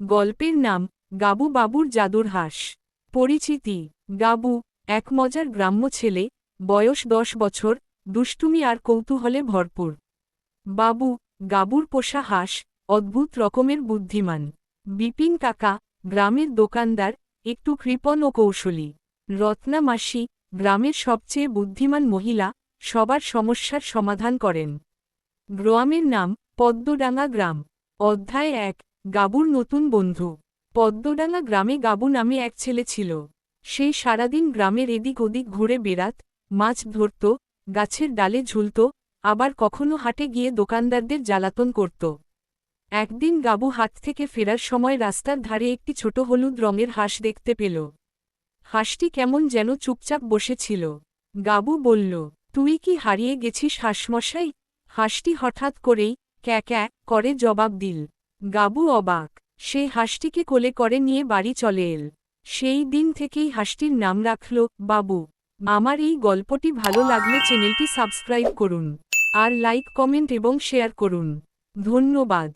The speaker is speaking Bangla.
গল্পের নাম গাবু বাবুর জাদুর হাঁস। পরিচিতি: গাবু এক মজার গ্রাম্য ছেলে, বয়স 10 বছর, দুষ্টুমি আর কৌতূহলে ভরপুর। বাবু গাবুর পোষা হাঁস, অদ্ভুত রকমের বুদ্ধিমান। বিপিন কাকা গ্রামের দোকানদার, একটু কৃপণ ও কৌশলী। রত্না মাসি গ্রামের সবচেয়ে বুদ্ধিমান মহিলা, সবার সমস্যার সমাধান করেন। গ্রামের নাম পদ্মডাঙ্গা গ্রাম। অধ্যায় 1: গাবুর নতুন বন্ধু। পদ্মডাঙ্গা গ্রামে গাবু নামে এক ছেলে ছিল। সেই সারাদিন গ্রামের এদিক ওদিক ঘুরে বেড়াত, মাছ ধরত, গাছের ডালে ঝুলত, আবার কখনো হাটে গিয়ে দোকানদারদের জ্বালাতন করত। একদিন গাবু হাট থেকে ফেরার সময় রাস্তার ধারে একটি ছোট হলুদ রঙের হাঁস দেখতে পেল। হাঁসটি কেমন যেন চুপচাপ বসেছিল। গাবু বলল, তুই কি হারিয়ে গেছিস হাঁসমশাই? হাঁসটি হঠাৎ করেই ক্যা ক্যা করে জবাব দিল। গাবু অবাক। সে হাঁসটিকে কোলে করে নিয়ে বাড়ি চলে এল। সেই দিন থেকেই হাঁসটির নাম রাখল বাবু। আমার এই গল্পটি ভালো লাগলে চ্যানেলটি সাবস্ক্রাইব করুন আর লাইক, কমেন্ট এবং শেয়ার করুন। ধন্যবাদ।